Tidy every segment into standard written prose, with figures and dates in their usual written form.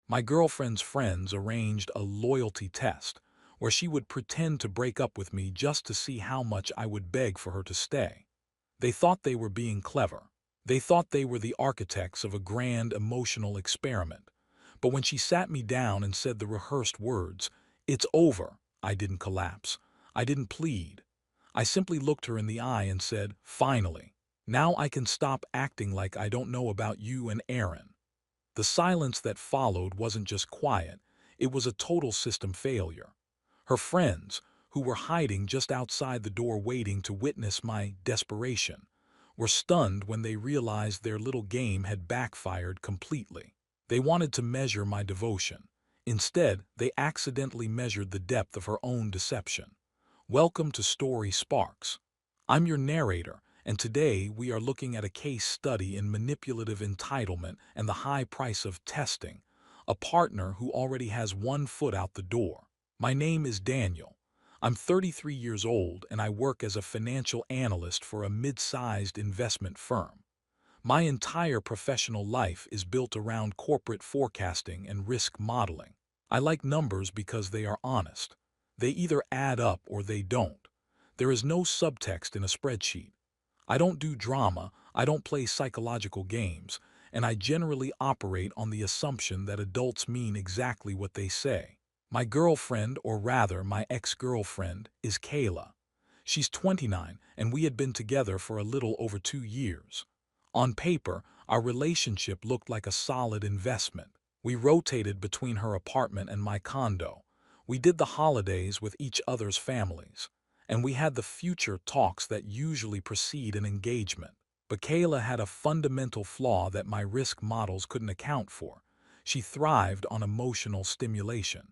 My girlfriend's friends arranged a loyalty test where she would pretend to break up with me just to see how much I would beg for her to stay. They thought they were being clever. They thought they were the architects of a grand emotional experiment. But when she sat me down and said the rehearsed words, "It's over," I didn't collapse. I didn't plead. I simply looked her in the eye and said, "Finally. Now I can stop acting like I don't know about you and Aaron." The silence that followed wasn't just quiet, it was a total system failure. Her friends, who were hiding just outside the door waiting to witness my desperation, were stunned when they realized their little game had backfired completely. They wanted to measure my devotion. Instead, they accidentally measured the depth of her own deception. Welcome to Story Sparks. I'm your narrator, and today we are looking at a case study in manipulative entitlement and the high price of testing, a partner who already has one foot out the door. My name is Daniel. I'm 33 years old and I work as a financial analyst for a mid-sized investment firm. My entire professional life is built around corporate forecasting and risk modeling. I like numbers because they are honest. They either add up or they don't. There is no subtext in a spreadsheet. I don't do drama, I don't play psychological games, and I generally operate on the assumption that adults mean exactly what they say. My girlfriend, or rather my ex-girlfriend, is Kayla. She's 29, and we had been together for a little over 2 years. On paper, our relationship looked like a solid investment. We rotated between her apartment and my condo. We did the holidays with each other's families. And we had the future talks that usually precede an engagement. But Kayla had a fundamental flaw that my risk models couldn't account for. She thrived on emotional stimulation.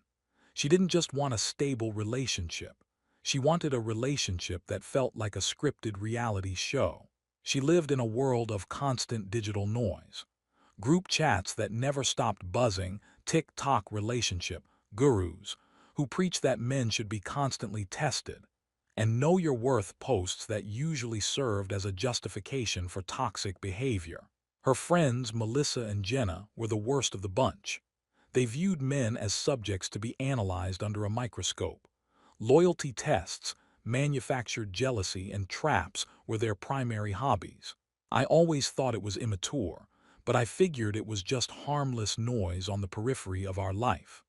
She didn't just want a stable relationship. She wanted a relationship that felt like a scripted reality show. She lived in a world of constant digital noise. Group chats that never stopped buzzing, TikTok relationship gurus who preach that men should be constantly tested, and know your worth posts that usually served as a justification for toxic behavior. Her friends, Melissa and Jenna, were the worst of the bunch. They viewed men as subjects to be analyzed under a microscope. Loyalty tests, manufactured jealousy, and traps were their primary hobbies. I always thought it was immature, but I figured it was just harmless noise on the periphery of our life.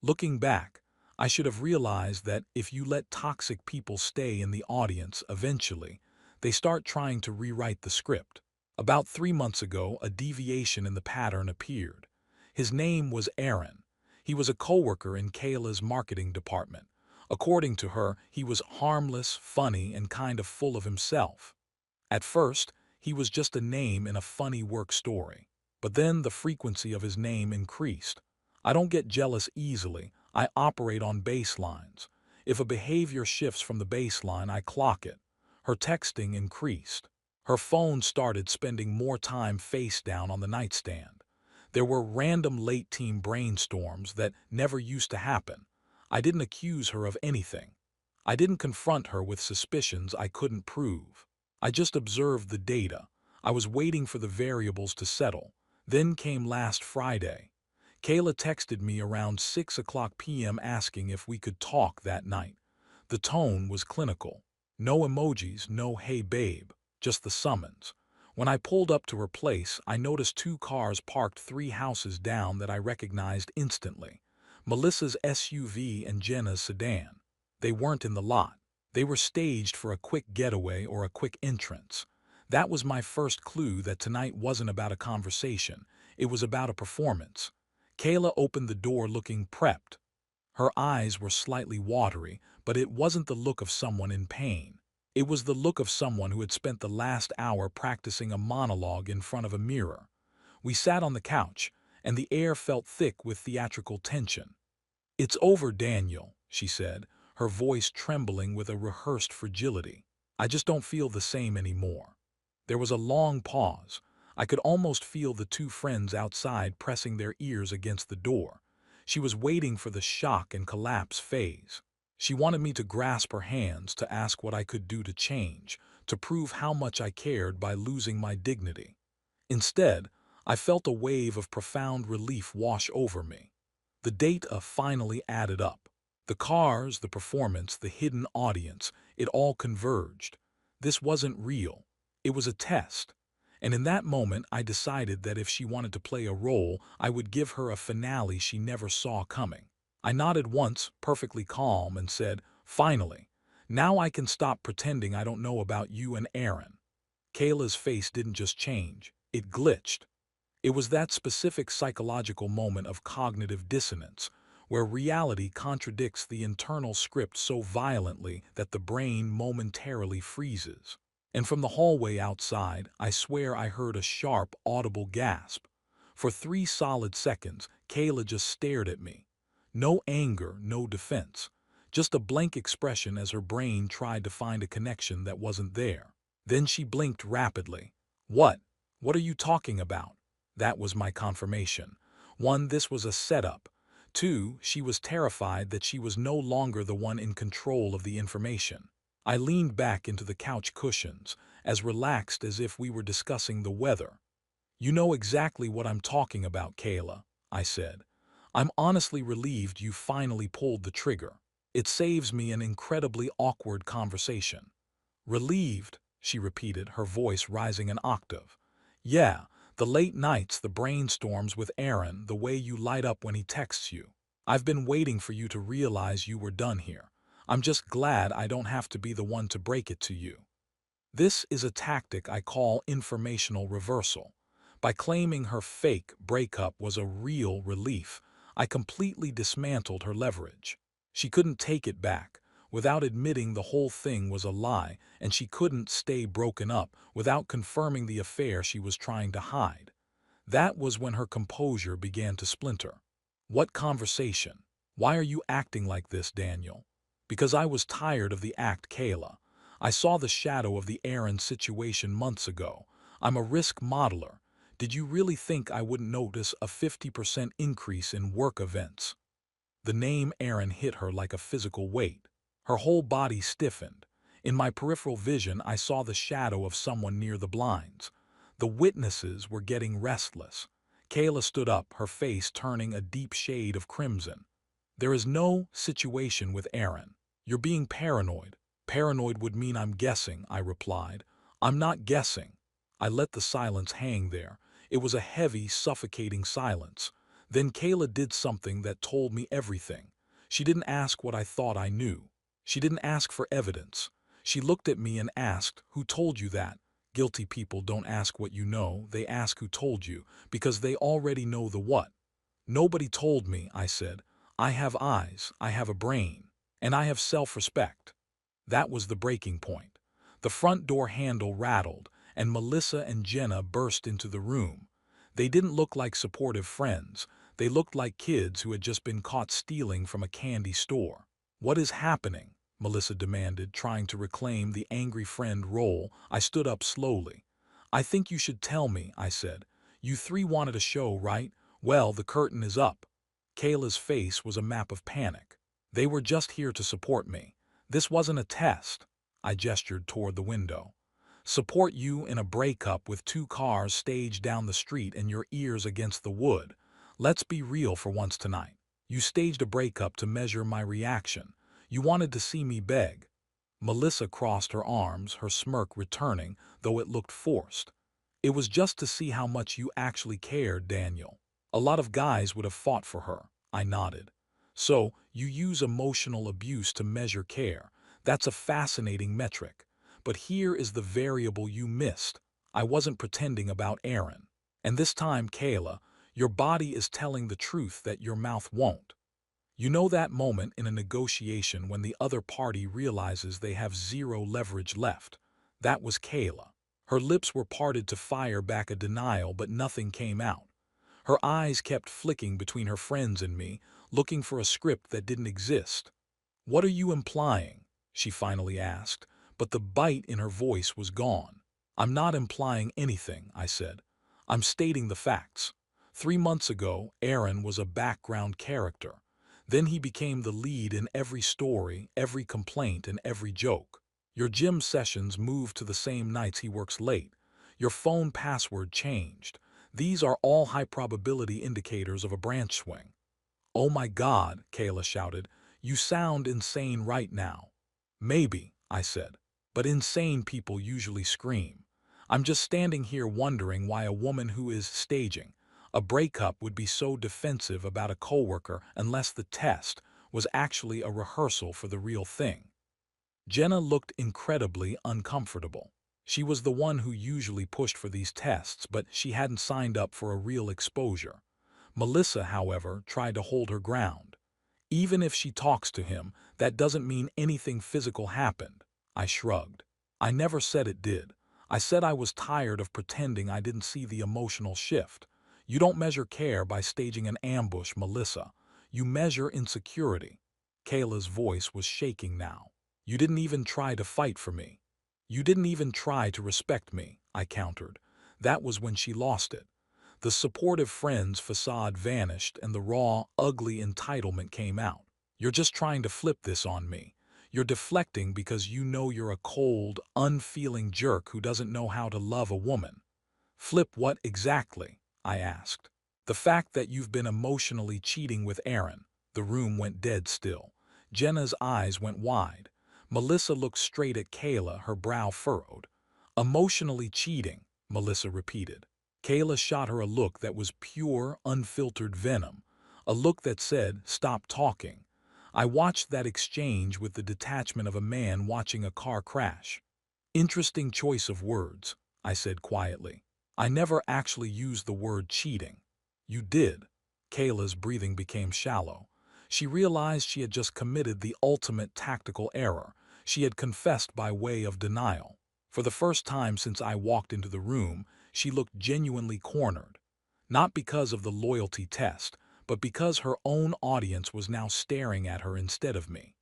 Looking back, I should have realized that if you let toxic people stay in the audience, eventually, they start trying to rewrite the script. About 3 months ago, a deviation in the pattern appeared. His name was Aaron. He was a coworker in Kayla's marketing department. According to her, he was harmless, funny, and kind of full of himself. At first, he was just a name in a funny work story. But then the frequency of his name increased. I don't get jealous easily. I operate on baselines. If a behavior shifts from the baseline, I clock it. Her texting increased. Her phone started spending more time face down on the nightstand. There were random late-team brainstorms that never used to happen. I didn't accuse her of anything. I didn't confront her with suspicions I couldn't prove. I just observed the data. I was waiting for the variables to settle. Then came last Friday. Kayla texted me around 6 p.m. asking if we could talk that night. The tone was clinical. No emojis, no "hey babe," just the summons. When I pulled up to her place, I noticed two cars parked 3 houses down that I recognized instantly. Melissa's SUV and Jenna's sedan. They weren't in the lot. They were staged for a quick getaway or a quick entrance. That was my first clue that tonight wasn't about a conversation. It was about a performance. Kayla opened the door looking prepped. Her eyes were slightly watery, but it wasn't the look of someone in pain. It was the look of someone who had spent the last hour practicing a monologue in front of a mirror. We sat on the couch, and the air felt thick with theatrical tension. "It's over, Daniel," she said, her voice trembling with a rehearsed fragility. "I just don't feel the same anymore." There was a long pause. I could almost feel the two friends outside pressing their ears against the door. She was waiting for the shock and collapse phase. She wanted me to grasp her hands, to ask what I could do to change, to prove how much I cared by losing my dignity. Instead, I felt a wave of profound relief wash over me. The data finally added up. The cars, the performance, the hidden audience, it all converged. This wasn't real. It was a test. And in that moment, I decided that if she wanted to play a role, I would give her a finale she never saw coming. I nodded once, perfectly calm, and said, "Finally. Now I can stop pretending I don't know about you and Aaron." Kayla's face didn't just change, it glitched. It was that specific psychological moment of cognitive dissonance, where reality contradicts the internal script so violently that the brain momentarily freezes. And from the hallway outside, I swear I heard a sharp, audible gasp. For 3 solid seconds, Kayla just stared at me. No anger, no defense. Just a blank expression as her brain tried to find a connection that wasn't there. Then she blinked rapidly. "What? What are you talking about?" That was my confirmation. 1, this was a setup. 2, she was terrified that she was no longer the one in control of the information. I leaned back into the couch cushions, as relaxed as if we were discussing the weather. "You know exactly what I'm talking about, Kayla," I said. "I'm honestly relieved you finally pulled the trigger. It saves me an incredibly awkward conversation." "Relieved," she repeated, her voice rising an octave. "Yeah, the late nights, the brainstorms with Aaron, the way you light up when he texts you. I've been waiting for you to realize you were done here. I'm just glad I don't have to be the one to break it to you." This is a tactic I call informational reversal. By claiming her fake breakup was a real relief, I completely dismantled her leverage. She couldn't take it back without admitting the whole thing was a lie, and she couldn't stay broken up without confirming the affair she was trying to hide. That was when her composure began to splinter. "What conversation? Why are you acting like this, Daniel?" "Because I was tired of the act, Kayla. I saw the shadow of the Aaron situation months ago. I'm a risk modeler. Did you really think I wouldn't notice a 50% increase in work events?" The name Aaron hit her like a physical weight. Her whole body stiffened. In my peripheral vision, I saw the shadow of someone near the blinds. The witnesses were getting restless. Kayla stood up, her face turning a deep shade of crimson. "There is no situation with Aaron. You're being paranoid." "Paranoid would mean I'm guessing," I replied. "I'm not guessing." I let the silence hang there. It was a heavy, suffocating silence. Then Kayla did something that told me everything. She didn't ask what I thought I knew. She didn't ask for evidence. She looked at me and asked, "Who told you that?" Guilty people don't ask what you know, they ask who told you, because they already know the what. "Nobody told me," I said. "I have eyes, I have a brain, and I have self-respect." That was the breaking point. The front door handle rattled, and Melissa and Jenna burst into the room. They didn't look like supportive friends. They looked like kids who had just been caught stealing from a candy store. "What is happening?" Melissa demanded, trying to reclaim the angry friend role. I stood up slowly. "I think you should tell me," I said. "You three wanted a show, right? Well, the curtain is up." Kayla's face was a map of panic. "They were just here to support me. This wasn't a test." I gestured toward the window. "Support you in a breakup with 2 cars staged down the street and your ears against the wood. Let's be real for once tonight. You staged a breakup to measure my reaction. You wanted to see me beg." Melissa crossed her arms, her smirk returning, though it looked forced. "It was just to see how much you actually cared, Daniel. A lot of guys would have fought for her." I nodded. "So, you use emotional abuse to measure care. That's a fascinating metric. But here is the variable you missed. I wasn't pretending about Aaron. And this time, Kayla, your body is telling the truth that your mouth won't. You know that moment in a negotiation when the other party realizes they have zero leverage left? That was Kayla. Her lips were parted to fire back a denial, but nothing came out. Her eyes kept flicking between her friends and me, looking for a script that didn't exist. "What are you implying?" she finally asked, but the bite in her voice was gone. "I'm not implying anything," I said. "I'm stating the facts. 3 months ago, Aaron was a background character. Then he became the lead in every story, every complaint, and every joke. Your gym sessions moved to the same nights he works late. Your phone password changed. These are all high-probability indicators of a branch swing. "Oh my God," Kayla shouted. "You sound insane right now." "Maybe," I said. "But insane people usually scream. I'm just standing here wondering why a woman who is staging a breakup would be so defensive about a coworker unless the test was actually a rehearsal for the real thing." Jenna looked incredibly uncomfortable. She was the one who usually pushed for these tests, but she hadn't signed up for a real exposure. Melissa, however, tried to hold her ground. "Even if she talks to him, that doesn't mean anything physical happened." I shrugged. "I never said it did. I said I was tired of pretending I didn't see the emotional shift. You don't measure care by staging an ambush, Melissa. You measure insecurity." Kayla's voice was shaking now. "You didn't even try to fight for me. You didn't even try to respect me," I countered. That was when she lost it. The supportive friend's facade vanished and the raw, ugly entitlement came out. "You're just trying to flip this on me. You're deflecting because you know you're a cold, unfeeling jerk who doesn't know how to love a woman." "Flip what exactly?" I asked. "The fact that you've been emotionally cheating with Aaron." The room went dead still. Jenna's eyes went wide. Melissa looked straight at Kayla, her brow furrowed. "Emotionally cheating," Melissa repeated. Kayla shot her a look that was pure, unfiltered venom, a look that said, "Stop talking." I watched that exchange with the detachment of a man watching a car crash. "Interesting choice of words," I said quietly. "I never actually used the word cheating." "You did." Kayla's breathing became shallow. She realized she had just committed the ultimate tactical error. She had confessed by way of denial. For the first time since I walked into the room, she looked genuinely cornered. Not because of the loyalty test, but because her own audience was now staring at her instead of me.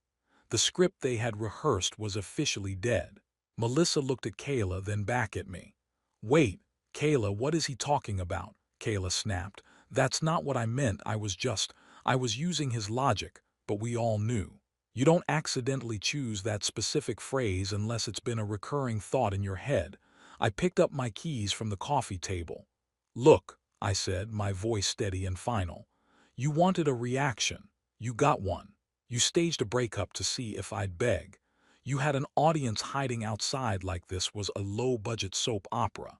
The script they had rehearsed was officially dead. Melissa looked at Kayla, then back at me. "Wait, Kayla, what is he talking about?" Kayla snapped. "That's not what I meant. I was using his logic, but we all knew. You don't accidentally choose that specific phrase unless it's been a recurring thought in your head." I picked up my keys from the coffee table. "Look," I said, my voice steady and final. "You wanted a reaction. You got one. You staged a breakup to see if I'd beg. You had an audience hiding outside like this was a low-budget soap opera.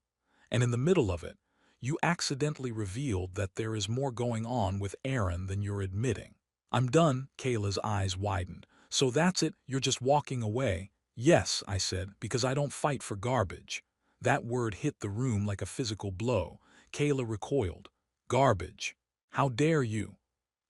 And in the middle of it, you accidentally revealed that there is more going on with Aaron than you're admitting." "I'm done." Kayla's eyes widened. "So that's it, you're just walking away?" "Yes," I said, "because I don't fight for garbage." That word hit the room like a physical blow. Kayla recoiled. "Garbage? How dare you?"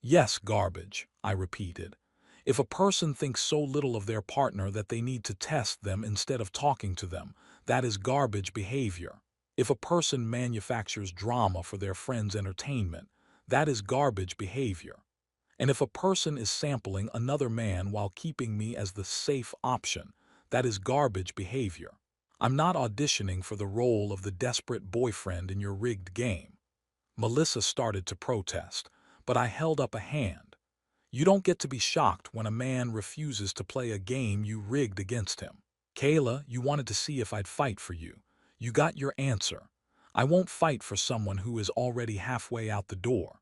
"Yes, garbage," I repeated. "If a person thinks so little of their partner that they need to test them instead of talking to them, that is garbage behavior. If a person manufactures drama for their friends' entertainment, that is garbage behavior. And if a person is sampling another man while keeping me as the safe option, that is garbage behavior. I'm not auditioning for the role of the desperate boyfriend in your rigged game." Melissa started to protest, but I held up a hand. "You don't get to be shocked when a man refuses to play a game you rigged against him. Kayla, you wanted to see if I'd fight for you. You got your answer. I won't fight for someone who is already halfway out the door."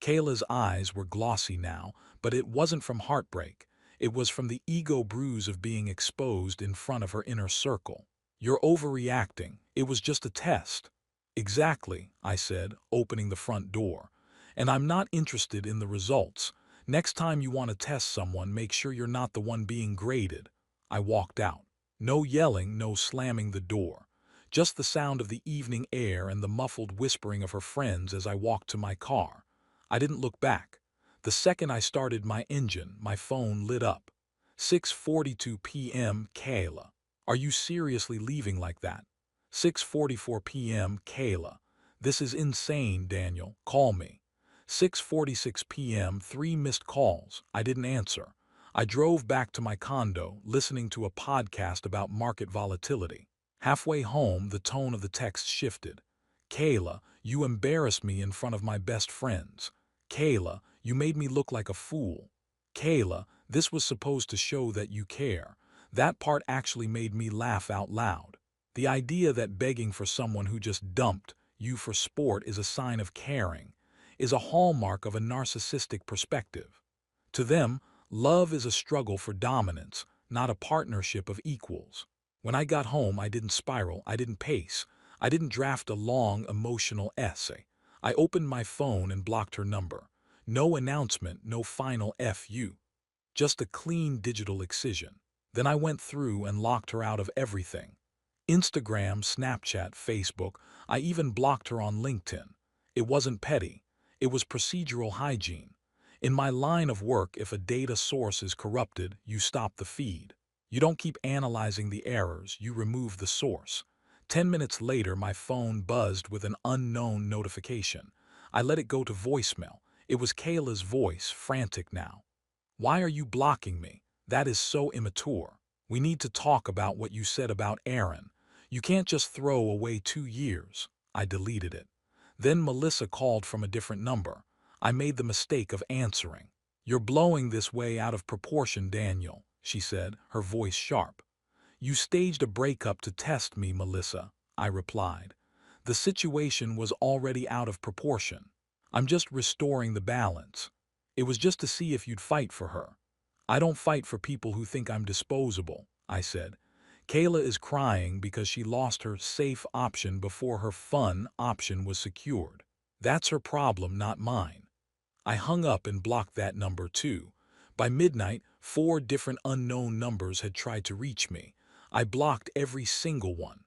Kayla's eyes were glossy now, but it wasn't from heartbreak. It was from the ego bruise of being exposed in front of her inner circle. "You're overreacting. It was just a test." "Exactly," I said, opening the front door. "And I'm not interested in the results. Next time you want to test someone, make sure you're not the one being graded." I walked out. No yelling, no slamming the door. Just the sound of the evening air and the muffled whispering of her friends as I walked to my car. I didn't look back. The second I started my engine, my phone lit up. 6:42 p.m. Kayla. "Are you seriously leaving like that?" 6:44 p.m. Kayla. "This is insane, Daniel. Call me." 6:46 p.m. 3 missed calls. I didn't answer. I drove back to my condo, listening to a podcast about market volatility. Halfway home, the tone of the text shifted. "Kayla, you embarrassed me in front of my best friends. Kayla, you made me look like a fool. Kayla, this was supposed to show that you care." That part actually made me laugh out loud. The idea that begging for someone who just dumped you for sport is a sign of caring, is a hallmark of a narcissistic perspective. To them, love is a struggle for dominance, not a partnership of equals. When I got home, I didn't spiral, I didn't pace, I didn't draft a long, emotional essay. I opened my phone and blocked her number. No announcement, no final FU. Just a clean digital excision. Then I went through and locked her out of everything. Instagram, Snapchat, Facebook, I even blocked her on LinkedIn. It wasn't petty. It was procedural hygiene. In my line of work, if a data source is corrupted, you stop the feed. You don't keep analyzing the errors, you remove the source. 10 minutes later, my phone buzzed with an unknown notification. I let it go to voicemail. It was Kayla's voice, frantic now. Why are you blocking me? That is so immature. We need to talk about what you said about Aaron. You can't just throw away 2 years. I deleted it. Then Melissa called from a different number. I made the mistake of answering. You're blowing this way out of proportion, Daniel, she said, her voice sharp. You staged a breakup to test me, Melissa, I replied. The situation was already out of proportion. I'm just restoring the balance. It was just to see if you'd fight for her. I don't fight for people who think I'm disposable, I said. Kayla is crying because she lost her safe option before her fun option was secured. That's her problem, not mine. I hung up and blocked that number too. By midnight, 4 different unknown numbers had tried to reach me. I blocked every single one.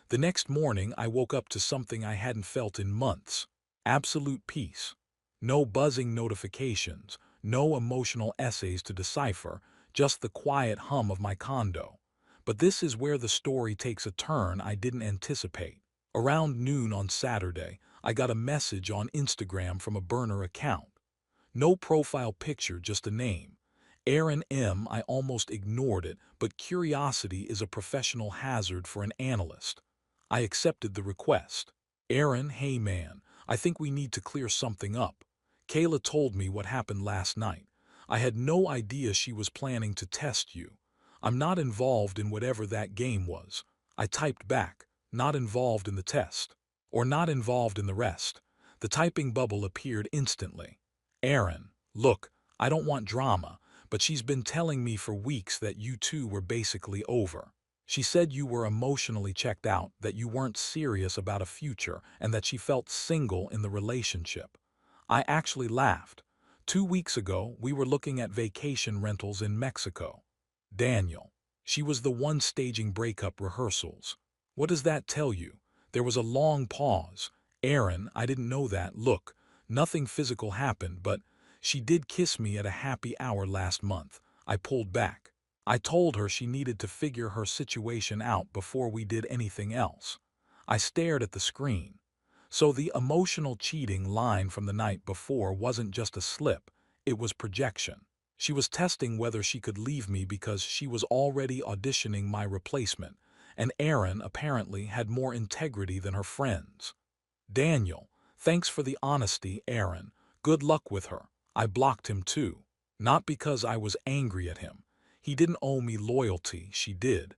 The next morning, I woke up to something I hadn't felt in months. Absolute peace. No buzzing notifications, no emotional essays to decipher, just the quiet hum of my condo. But this is where the story takes a turn I didn't anticipate. Around noon on Saturday, I got a message on Instagram from a burner account. No profile picture, just a name. Aaron M. I almost ignored it, but curiosity is a professional hazard for an analyst. I accepted the request. Aaron, hey man, I think we need to clear something up. Kayla told me what happened last night. I had no idea she was planning to test you. I'm not involved in whatever that game was. I typed back, not involved in the test. Or not involved in the rest. The typing bubble appeared instantly. Aaron, look, I don't want drama, but she's been telling me for weeks that you two were basically over. She said you were emotionally checked out, that you weren't serious about a future, and that she felt single in the relationship. I actually laughed. 2 weeks ago, we were looking at vacation rentals in Mexico. Daniel. She was the one staging breakup rehearsals. What does that tell you? There was a long pause. Aaron, I didn't know that. Look, nothing physical happened, but she did kiss me at a happy hour last month. I pulled back. I told her she needed to figure her situation out before we did anything else. I stared at the screen. So the emotional cheating line from the night before wasn't just a slip, it was projection. She was testing whether she could leave me because she was already auditioning my replacement, and Aaron apparently had more integrity than her friends. Daniel, thanks for the honesty, Aaron. Good luck with her. I blocked him too. Not because I was angry at him. He didn't owe me loyalty, she did.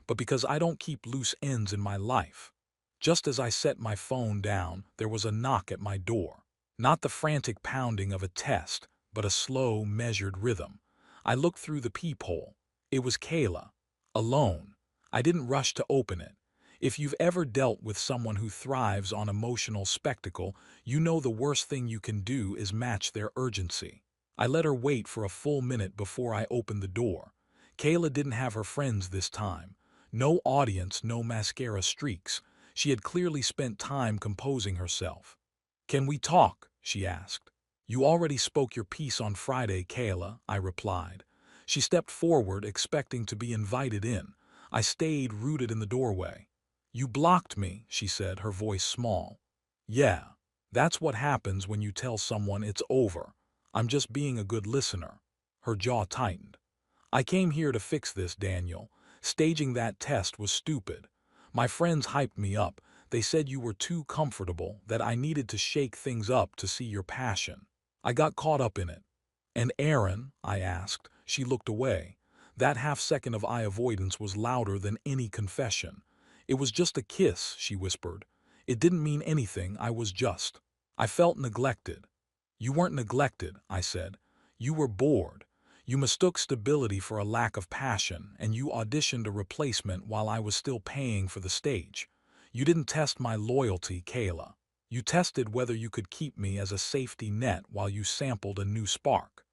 But because I don't keep loose ends in my life. Just as I set my phone down, there was a knock at my door. Not the frantic pounding of a test, but a slow, measured rhythm. I looked through the peephole. It was Kayla. Alone. I didn't rush to open it. If you've ever dealt with someone who thrives on emotional spectacle, you know the worst thing you can do is match their urgency. I let her wait for a full minute before I opened the door. Kayla didn't have her friends this time. No audience, no mascara streaks. She had clearly spent time composing herself. "Can we talk?" she asked. "You already spoke your piece on Friday, Kayla," I replied. She stepped forward, expecting to be invited in. I stayed rooted in the doorway. "You blocked me," she said, her voice small. "Yeah, that's what happens when you tell someone it's over. I'm just being a good listener." Her jaw tightened. "I came here to fix this, Daniel. Staging that test was stupid. My friends hyped me up. They said you were too comfortable, that I needed to shake things up to see your passion. I got caught up in it." "And Aaron?" I asked. She looked away. That half-second of eye avoidance was louder than any confession. "It was just a kiss," she whispered. It didn't mean anything, I felt neglected. You weren't neglected, I said. You were bored. You mistook stability for a lack of passion, and you auditioned a replacement while I was still paying for the stage. You didn't test my loyalty, Kayla. You tested whether you could keep me as a safety net while you sampled a new spark.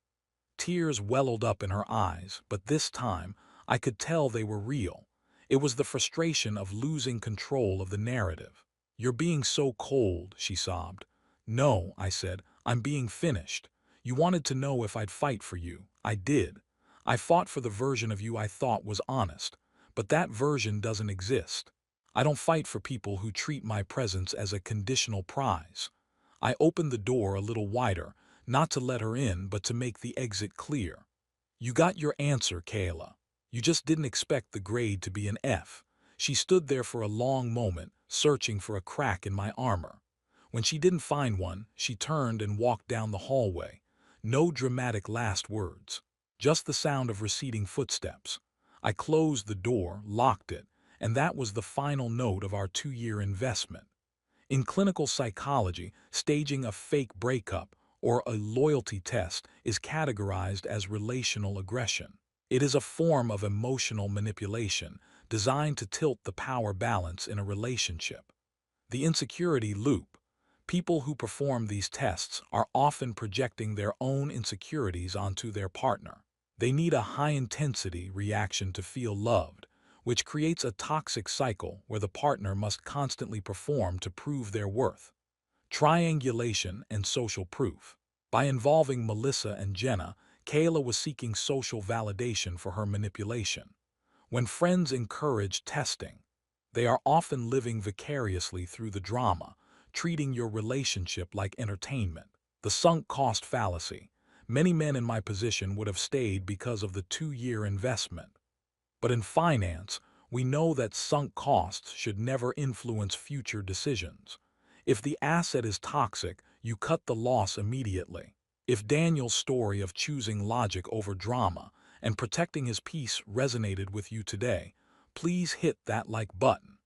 Tears welled up in her eyes, but this time I could tell they were real. It was the frustration of losing control of the narrative. You're being so cold, she sobbed. No, I said, I'm being finished. You wanted to know if I'd fight for you. I did. I fought for the version of you I thought was honest, but that version doesn't exist. I don't fight for people who treat my presence as a conditional prize. I opened the door a little wider, not to let her in, but to make the exit clear. You got your answer, Kayla. You just didn't expect the grade to be an F. She stood there for a long moment, searching for a crack in my armor. When she didn't find one, she turned and walked down the hallway. No dramatic last words, just the sound of receding footsteps. I closed the door, locked it, and that was the final note of our 2-year investment. In clinical psychology, staging a fake breakup or a loyalty test is categorized as relational aggression. It is a form of emotional manipulation designed to tilt the power balance in a relationship. The insecurity loop. People who perform these tests are often projecting their own insecurities onto their partner. They need a high-intensity reaction to feel loved, which creates a toxic cycle where the partner must constantly perform to prove their worth. Triangulation and social proof. By involving Melissa and Jenna, Kayla was seeking social validation for her manipulation. When friends encourage testing, they are often living vicariously through the drama, treating your relationship like entertainment. The sunk cost fallacy. Many men in my position would have stayed because of the 2-year investment. But in finance, we know that sunk costs should never influence future decisions. If the asset is toxic, you cut the loss immediately. If Daniel's story of choosing logic over drama and protecting his peace resonated with you today, please hit that like button.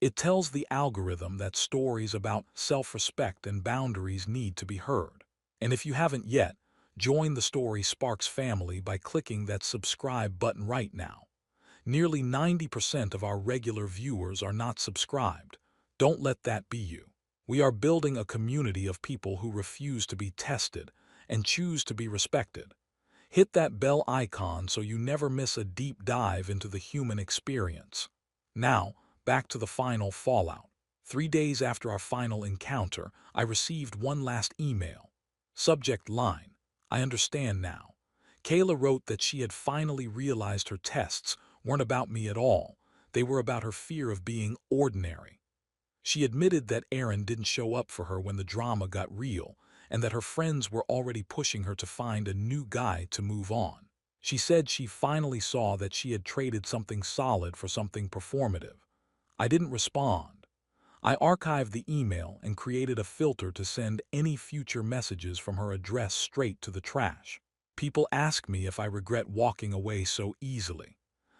It tells the algorithm that stories about self-respect and boundaries need to be heard. And if you haven't yet, join the Story Sparks family by clicking that subscribe button right now. Nearly 90% of our regular viewers are not subscribed. Don't let that be you. We are building a community of people who refuse to be tested and choose to be respected. Hit that bell icon so you never miss a deep dive into the human experience. Now, back to the final fallout. 3 days after our final encounter, I received one last email. Subject line: I understand now. Kayla wrote that she had finally realized her tests weren't about me at all. They were about her fear of being ordinary. She admitted that Aaron didn't show up for her when the drama got real, and that her friends were already pushing her to find a new guy to move on. She said she finally saw that she had traded something solid for something performative. I didn't respond. I archived the email and created a filter to send any future messages from her address straight to the trash. People ask me if I regret walking away so easily.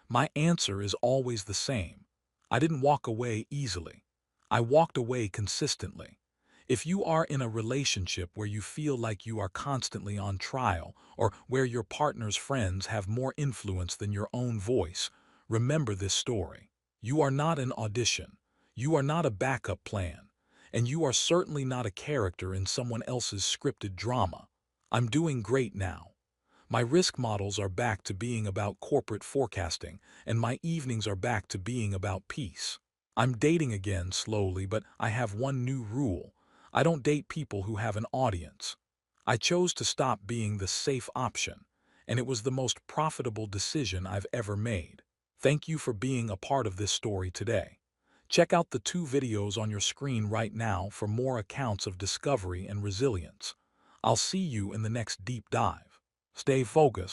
My answer is always the same. I didn't walk away easily. I walked away consistently. If you are in a relationship where you feel like you are constantly on trial, or where your partner's friends have more influence than your own voice, remember this story. You are not an audition. You are not a backup plan. And you are certainly not a character in someone else's scripted drama. I'm doing great now. My risk models are back to being about corporate forecasting, and my evenings are back to being about peace. I'm dating again slowly, but I have one new rule. I don't date people who have an audience. I chose to stop being the safe option, and it was the most profitable decision I've ever made. Thank you for being a part of this story today. Check out the 2 videos on your screen right now for more accounts of discovery and resilience. I'll see you in the next deep dive. Stay focused.